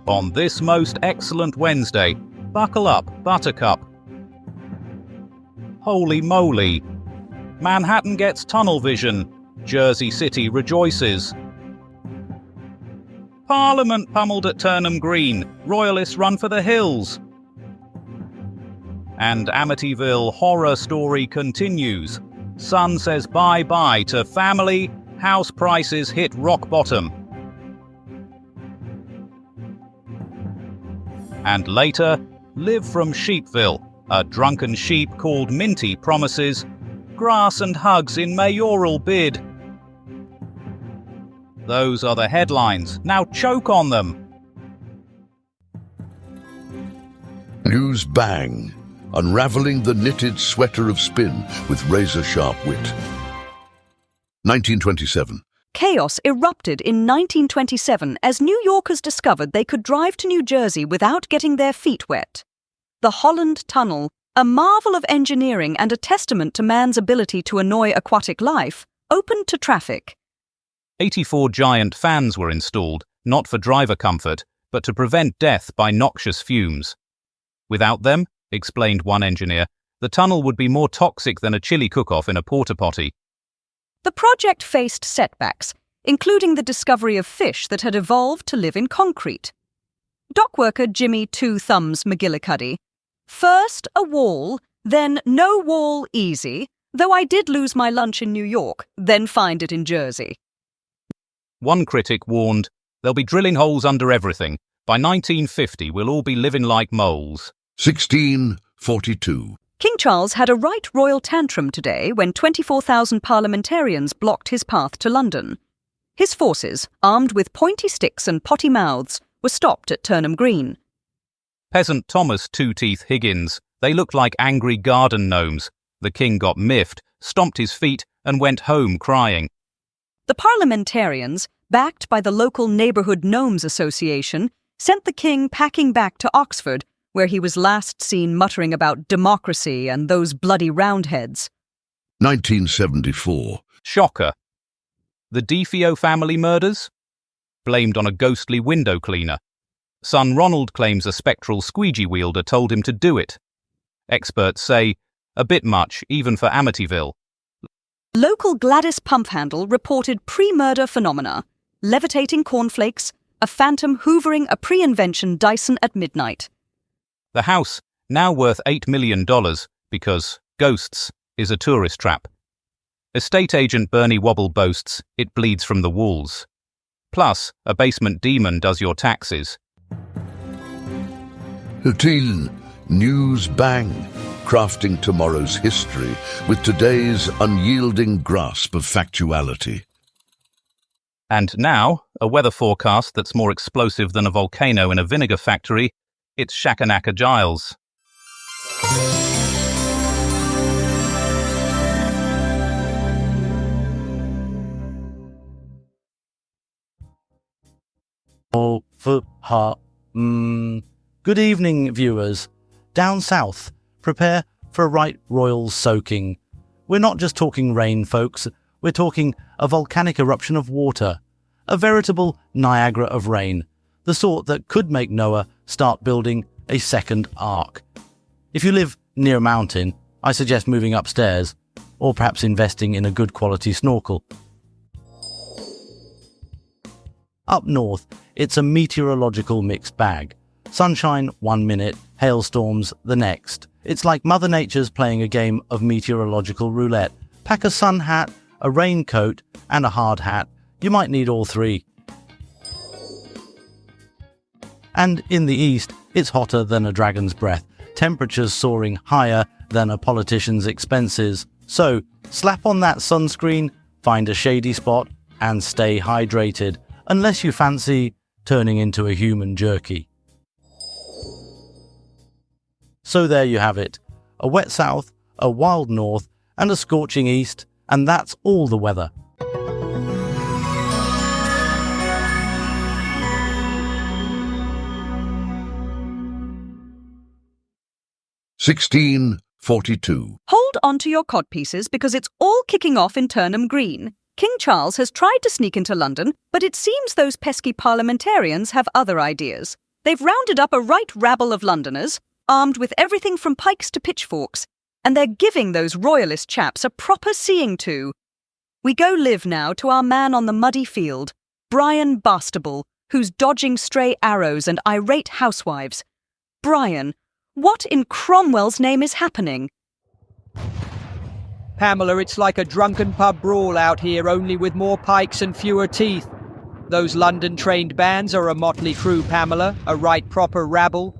On this most excellent Wednesday, buckle up, Buttercup. Holy moly! Manhattan gets tunnel vision. Jersey City rejoices. Parliament pummeled at Turnham Green. Royalists run for the hills. And Amityville horror story continues. Son says bye-bye to family. House prices hit rock bottom. And later, Live from Sheepville. A drunken sheep called Minty promises grass and hugs in mayoral bid. Those are the headlines. Now choke on them. News bang. Unraveling the knitted sweater of spin with razor-sharp wit. 1927. Chaos erupted in 1927 as New Yorkers discovered they could drive to New Jersey without getting their feet wet. The Holland Tunnel, a marvel of engineering and a testament to man's ability to annoy aquatic life, opened to traffic. 84 giant fans were installed, not for driver comfort, but to prevent death by noxious fumes. Without them, explained one engineer, the tunnel would be more toxic than a chili cook-off in a porta-potty. The project faced setbacks, including the discovery of fish that had evolved to live in concrete. Dockworker Jimmy Two Thumbs McGillicuddy. First a wall, then no wall easy, though I did lose my lunch in New York, then find it in Jersey. One critic warned, "They'll be drilling holes under everything. By 1950, we'll all be living like moles." 1642. King Charles had a right royal tantrum today when 24,000 parliamentarians blocked his path to London. His forces, armed with pointy sticks and potty mouths, were stopped at Turnham Green. Peasant Thomas Two-Teeth Higgins. They looked like angry garden gnomes. The king got miffed, stomped his feet, and went home crying. The parliamentarians, backed by the local Neighbourhood Gnomes Association, sent the king packing back to Oxford, where he was last seen muttering about democracy and those bloody Roundheads. 1974. Shocker. The DeFeo family murders? Blamed on a ghostly window cleaner. Son Ronald claims a spectral squeegee wielder told him to do it. Experts say, a bit much, even for Amityville. Local Gladys Pumphandle reported pre-murder phenomena, levitating cornflakes, a phantom hoovering a pre-invention Dyson at midnight. The house, now worth $8 million because ghosts is a tourist trap. Estate agent Bernie Wobble boasts it bleeds from the walls. Plus, a basement demon does your taxes. 13. News bang. Crafting tomorrow's history with today's unyielding grasp of factuality. And now, a weather forecast that's more explosive than a volcano in a vinegar factory. It's Shakanaka Giles. Good evening, viewers. Down south, prepare for a right royal soaking. We're not just talking rain, folks. We're talking a volcanic eruption of water. A veritable Niagara of rain. The sort that could make Noah start building a second ark. If you live near a mountain, I suggest moving upstairs, or perhaps investing in a good quality snorkel. Up north, it's a meteorological mixed bag. Sunshine 1 minute, hailstorms the next. It's like Mother Nature's playing a game of meteorological roulette. Pack a sun hat, a raincoat, and a hard hat. You might need all three. And in the east, it's hotter than a dragon's breath, temperatures soaring higher than a politician's expenses. So, slap on that sunscreen, find a shady spot, and stay hydrated, unless you fancy turning into a human jerky. So there you have it. A wet south, a wild north, and a scorching east, and that's all the weather. (1642). Hold on to your codpieces because it's all kicking off in Turnham Green. King Charles has tried to sneak into London, but it seems those pesky parliamentarians have other ideas. They've rounded up a right rabble of Londoners, armed with everything from pikes to pitchforks, and they're giving those royalist chaps a proper seeing to. We go live now to our man on the muddy field, Brian Bastable, who's dodging stray arrows and irate housewives. Brian, what in Cromwell's name is happening? Pamela, it's like a drunken pub brawl out here, only with more pikes and fewer teeth. Those London-trained bands are a motley crew, Pamela, a right proper rabble.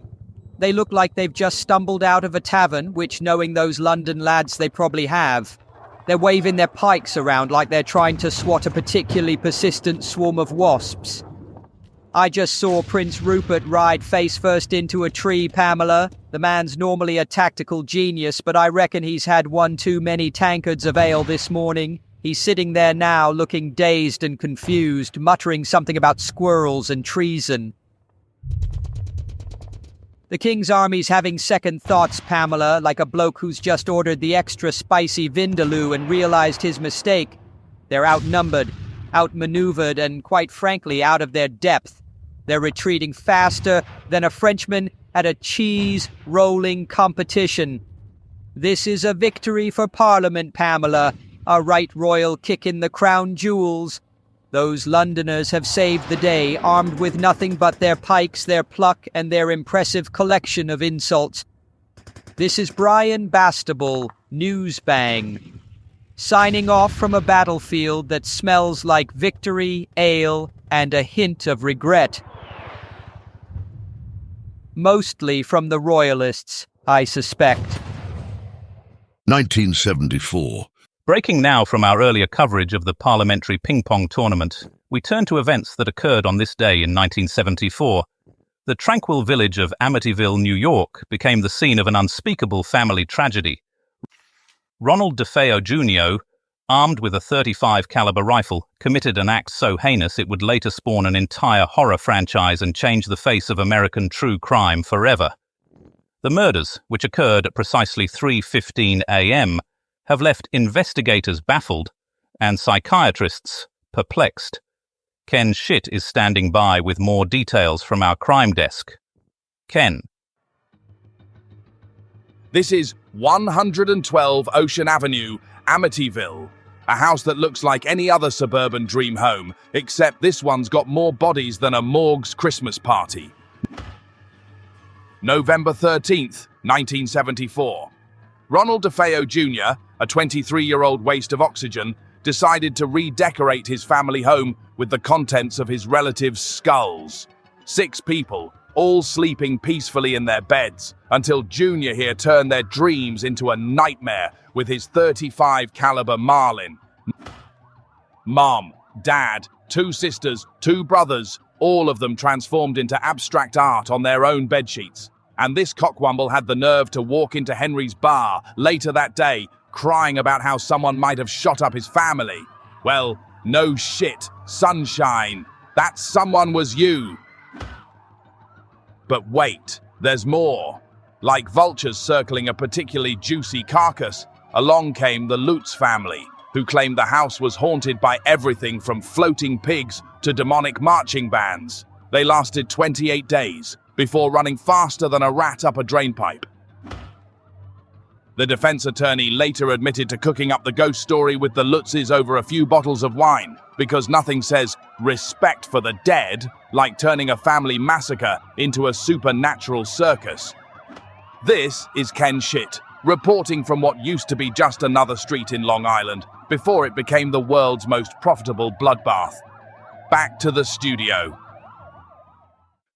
They look like they've just stumbled out of a tavern, which, knowing those London lads, they probably have. They're waving their pikes around like they're trying to swat a particularly persistent swarm of wasps. I just saw Prince Rupert ride face first into a tree, Pamela. The man's normally a tactical genius, but I reckon he's had one too many tankards of ale this morning. He's sitting there now, looking dazed and confused, muttering something about squirrels and treason. The King's Army's having second thoughts, Pamela, like a bloke who's just ordered the extra spicy vindaloo and realized his mistake. They're outnumbered, outmaneuvered, and quite frankly, out of their depth. They're retreating faster than a Frenchman at a cheese-rolling competition. This is a victory for Parliament, Pamela, a right royal kick in the crown jewels. Those Londoners have saved the day, armed with nothing but their pikes, their pluck, and their impressive collection of insults. This is Brian Bastable, Newsbang, signing off from a battlefield that smells like victory, ale, and a hint of regret. Mostly from the royalists, I suspect. 1974. Breaking now from our earlier coverage of the parliamentary ping-pong tournament, we turn to events that occurred on this day in 1974. The tranquil village of Amityville, New York, became the scene of an unspeakable family tragedy. Ronald DeFeo Jr., armed with a .35 caliber rifle, committed an act so heinous it would later spawn an entire horror franchise and change the face of American true crime forever. The murders, which occurred at precisely 3:15 a.m., have left investigators baffled and psychiatrists perplexed. Ken Schitt is standing by with more details from our crime desk. Ken. This is 112 Ocean Avenue, Amityville. A house that looks like any other suburban dream home, except this one's got more bodies than a morgue's Christmas party. November 13th, 1974. Ronald DeFeo Jr., a 23-year-old waste of oxygen, decided to redecorate his family home with the contents of his relatives' skulls. 6 people, all sleeping peacefully in their beds, until Junior here turned their dreams into a nightmare with his .35 caliber Marlin. Mom, Dad, 2 sisters, 2 brothers, all of them transformed into abstract art on their own bedsheets. And this cockwomble had the nerve to walk into Henry's bar later that day, crying about how someone might have shot up his family. Well, no shit, sunshine. That someone was you. But wait, there's more. Like vultures circling a particularly juicy carcass, along came the Lutz family, who claimed the house was haunted by everything from floating pigs to demonic marching bands. They lasted 28 days, before running faster than a rat up a drainpipe. The defense attorney later admitted to cooking up the ghost story with the Lutzes over a few bottles of wine, because nothing says respect for the dead like turning a family massacre into a supernatural circus. This is Ken Schitt, reporting from what used to be just another street in Long Island, before it became the world's most profitable bloodbath. Back to the studio.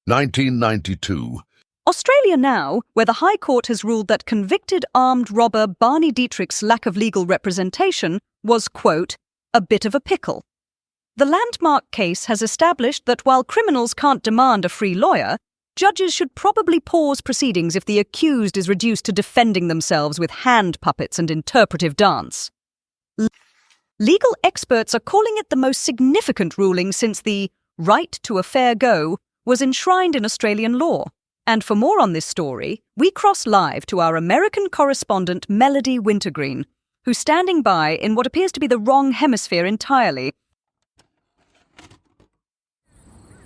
1992. Australia now, where the High Court has ruled that convicted armed robber Barney Dietrich's lack of legal representation was, quote, a bit of a pickle. The landmark case has established that while criminals can't demand a free lawyer, judges should probably pause proceedings if the accused is reduced to defending themselves with hand puppets and interpretive dance. Legal experts are calling it the most significant ruling since the right to a fair go was enshrined in Australian law. And for more on this story, we cross live to our American correspondent Melody Wintergreen, who's standing by in what appears to be the wrong hemisphere entirely.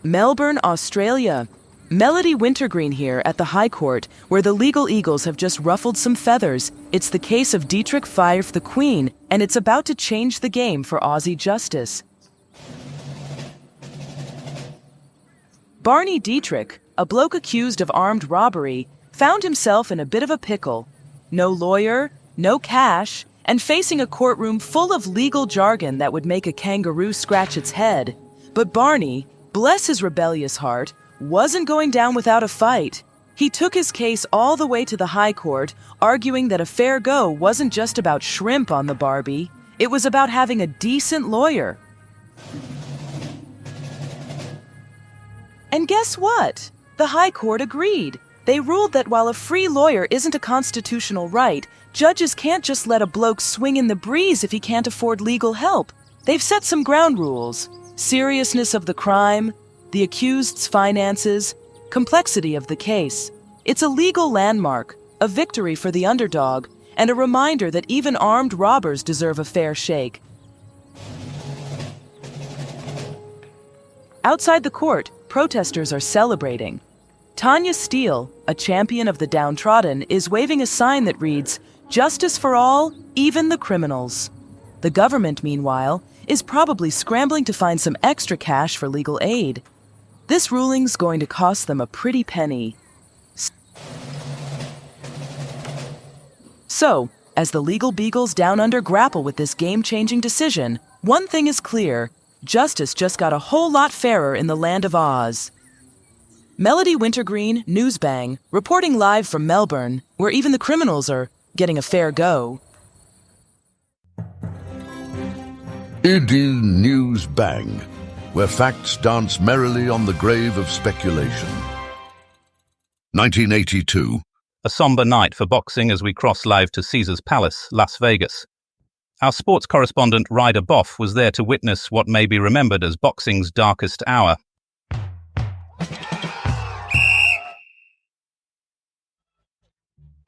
Melbourne, Australia. Melody Wintergreen here at the High Court, where the legal eagles have just ruffled some feathers. It's the case of Dietrich Fife the Queen, and it's about to change the game for Aussie justice. Barney Dietrich, a bloke accused of armed robbery, found himself in a bit of a pickle. No lawyer, no cash, and facing a courtroom full of legal jargon that would make a kangaroo scratch its head. But Barney, bless his rebellious heart, wasn't going down without a fight. He took his case all the way to the High Court, arguing that a fair go wasn't just about shrimp on the Barbie, it was about having a decent lawyer. And guess what? The High Court agreed. They ruled that while a free lawyer isn't a constitutional right, judges can't just let a bloke swing in the breeze if he can't afford legal help. They've set some ground rules: seriousness of the crime, the accused's finances, complexity of the case. It's a legal landmark, a victory for the underdog, and a reminder that even armed robbers deserve a fair shake. Outside the court, protesters are celebrating. Tanya Steele, a champion of the downtrodden, is waving a sign that reads, "Justice for all, even the criminals." The government, meanwhile, is probably scrambling to find some extra cash for legal aid. This ruling's going to cost them a pretty penny. So, as the legal beagles down under grapple with this game-changing decision, one thing is clear: justice just got a whole lot fairer in the land of Oz. Melody Wintergreen, Newsbang, reporting live from Melbourne, where even the criminals are getting a fair go. It is News Bang, where facts dance merrily on the grave of speculation. 1982. A somber night for boxing as we cross live to Caesar's Palace, Las Vegas. Our sports correspondent Ryder Boff was there to witness what may be remembered as boxing's darkest hour.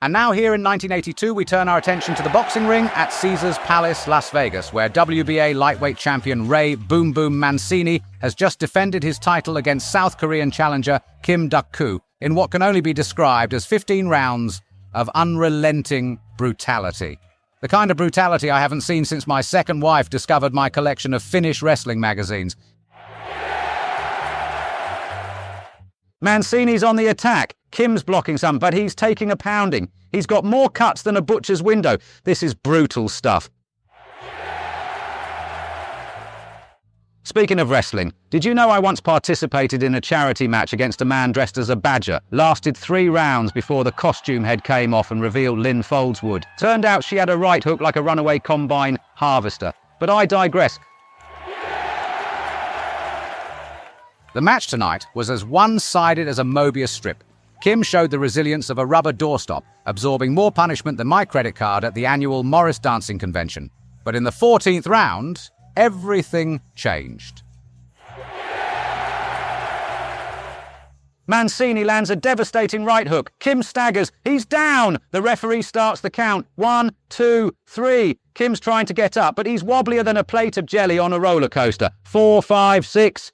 And now here in 1982, we turn our attention to the boxing ring at Caesar's Palace, Las Vegas, where WBA lightweight champion Ray Boom Boom Mancini has just defended his title against South Korean challenger Kim Duk-koo in what can only be described as 15 rounds of unrelenting brutality. The kind of brutality I haven't seen since my second wife discovered my collection of Finnish wrestling magazines. Mancini's on the attack. Kim's blocking some, but he's taking a pounding. He's got more cuts than a butcher's window. This is brutal stuff. Speaking of wrestling, did you know I once participated in a charity match against a man dressed as a badger? Lasted 3 rounds before the costume head came off and revealed Lynn Foldswood. Turned out she had a right hook like a runaway combine harvester. But I digress. The match tonight was as one-sided as a Mobius strip. Kim showed the resilience of a rubber doorstop, absorbing more punishment than my credit card at the annual Morris Dancing Convention. But in the 14th round, everything changed. Mancini lands a devastating right hook. Kim staggers. He's down. The referee starts the count. 1, 2, 3. Kim's trying to get up, but he's wobblier than a plate of jelly on a roller coaster. 4, 5, 6.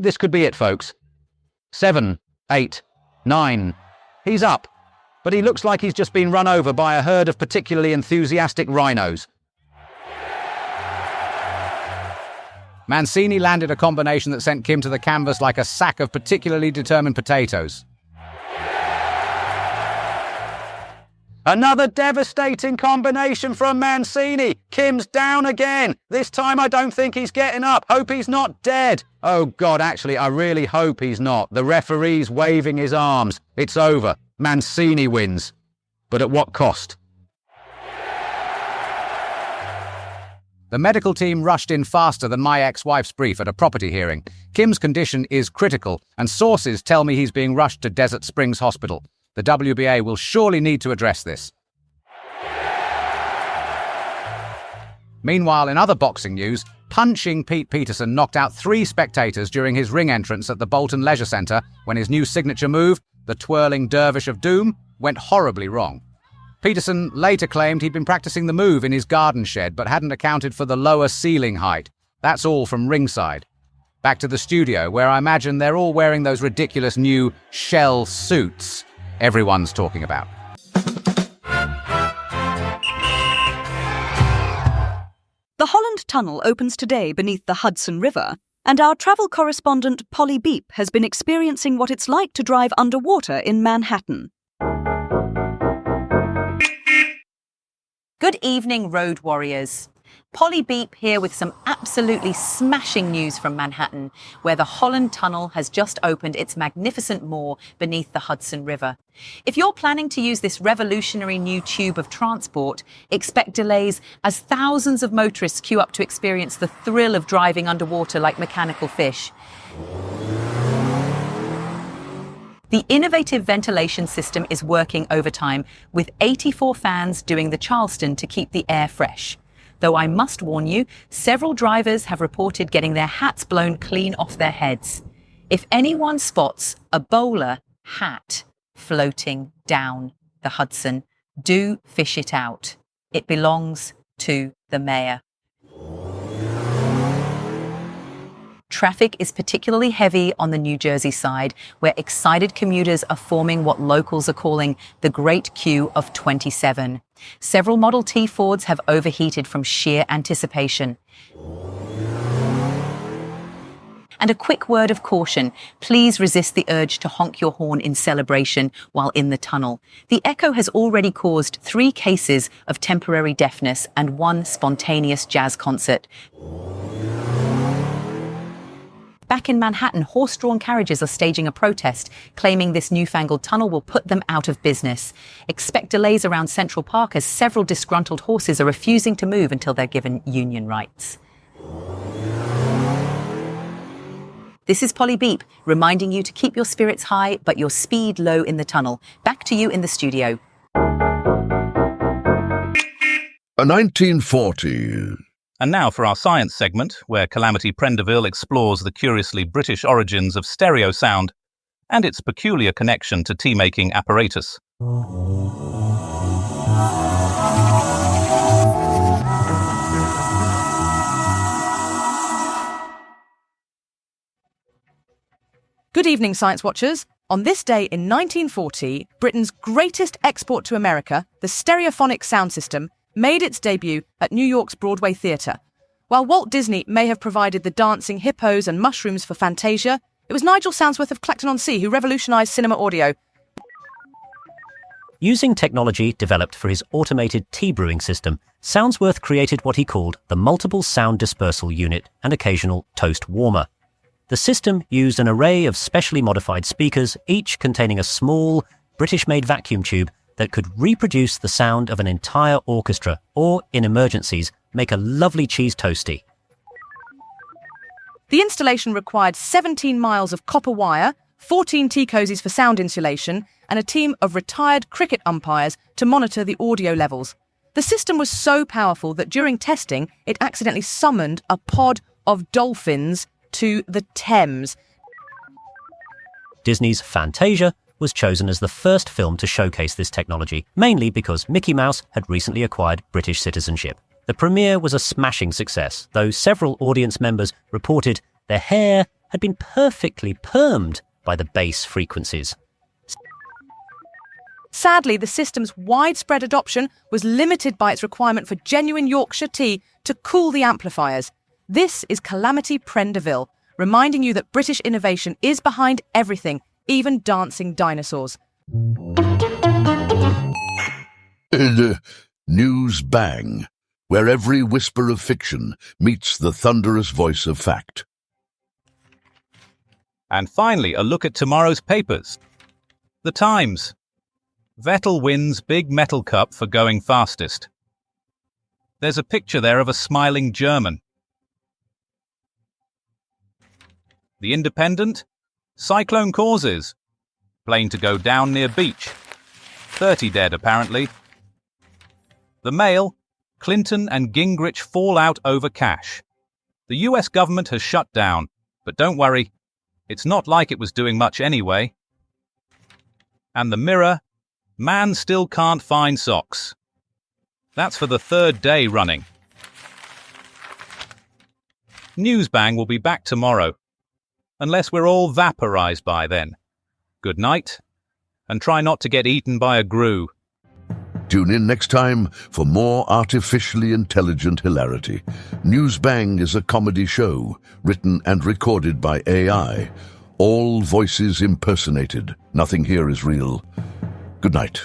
This could be it, folks. 7, 8, 9. He's up, but he looks like he's just been run over by a herd of particularly enthusiastic rhinos. Mancini landed a combination that sent Kim to the canvas like a sack of particularly determined potatoes. Another devastating combination from Mancini. Kim's down again. This time I don't think he's getting up. Hope he's not dead. Oh God, actually, I really hope he's not. The referee's waving his arms. It's over. Mancini wins. But at what cost? The medical team rushed in faster than my ex-wife's brief at a property hearing. Kim's condition is critical, and sources tell me he's being rushed to Desert Springs Hospital. The WBA will surely need to address this. Meanwhile, in other boxing news, punching Pete Peterson knocked out 3 spectators during his ring entrance at the Bolton Leisure Centre when his new signature move, the twirling dervish of doom, went horribly wrong. Peterson later claimed he'd been practicing the move in his garden shed but hadn't accounted for the lower ceiling height. That's all from ringside. Back to the studio, where I imagine they're all wearing those ridiculous new shell suits everyone's talking about. The Holland Tunnel opens today beneath the Hudson River, and our travel correspondent Polly Beep has been experiencing what it's like to drive underwater in Manhattan. Good evening, road warriors. Polly Beep here with some absolutely smashing news from Manhattan, where the Holland Tunnel has just opened its magnificent moor beneath the Hudson River. If you're planning to use this revolutionary new tube of transport, expect delays as thousands of motorists queue up to experience the thrill of driving underwater like mechanical fish. The innovative ventilation system is working overtime, with 84 fans doing the Charleston to keep the air fresh. Though I must warn you, several drivers have reported getting their hats blown clean off their heads. If anyone spots a bowler hat floating down the Hudson, do fish it out. It belongs to the mayor. Traffic is particularly heavy on the New Jersey side, where excited commuters are forming what locals are calling the Great Queue of 27. Several Model T Fords have overheated from sheer anticipation. And a quick word of caution, please resist the urge to honk your horn in celebration while in the tunnel. The echo has already caused 3 cases of temporary deafness and 1 spontaneous jazz concert. Back in Manhattan, horse-drawn carriages are staging a protest, claiming this newfangled tunnel will put them out of business. Expect delays around Central Park as several disgruntled horses are refusing to move until they're given union rights. This is Polly Beep, reminding you to keep your spirits high but your speed low in the tunnel. Back to you in the studio. A 1940. And now for our science segment, where Calamity Prendeville explores the curiously British origins of stereo sound and its peculiar connection to tea-making apparatus. Good evening, Science Watchers. On this day in 1940, Britain's greatest export to America, the stereophonic sound system, made its debut at New York's Broadway Theatre. While Walt Disney may have provided the dancing hippos and mushrooms for Fantasia, it was Nigel Sounsworth of Clacton-on-Sea who revolutionised cinema audio. Using technology developed for his automated tea brewing system, Sounsworth created what he called the Multiple Sound Dispersal Unit and Occasional Toast Warmer. The system used an array of specially modified speakers, each containing a small, British-made vacuum tube that could reproduce the sound of an entire orchestra or, in emergencies, make a lovely cheese toastie. The installation required 17 miles of copper wire, 14 tea cozies for sound insulation, and a team of retired cricket umpires to monitor the audio levels. The system was so powerful that during testing, it accidentally summoned a pod of dolphins to the Thames. Disney's Fantasia was chosen as the first film to showcase this technology, mainly because Mickey Mouse had recently acquired British citizenship. The premiere was a smashing success, though several audience members reported their hair had been perfectly permed by the bass frequencies. Sadly, the system's widespread adoption was limited by its requirement for genuine Yorkshire tea to cool the amplifiers. This is Calamity Prendeville, reminding you that British innovation is behind everything, even dancing dinosaurs. News Bang, where every whisper of fiction meets the thunderous voice of fact. And finally, a look at tomorrow's papers. The Times. Vettel wins big metal cup for going fastest. There's a picture there of a smiling German. The Independent. Cyclone causes. Plane to go down near beach. 30 dead, apparently. The Mail. Clinton and Gingrich fall out over cash. The US government has shut down, but don't worry, it's not like it was doing much anyway. And the Mirror. Man still can't find socks. That's for the 3rd day running. Newsbang will be back tomorrow. Unless we're all vaporized by then. Good night, and try not to get eaten by a grue. Tune in next time for more artificially intelligent hilarity. Newsbang is a comedy show written and recorded by AI. All voices impersonated. Nothing here is real. Good night.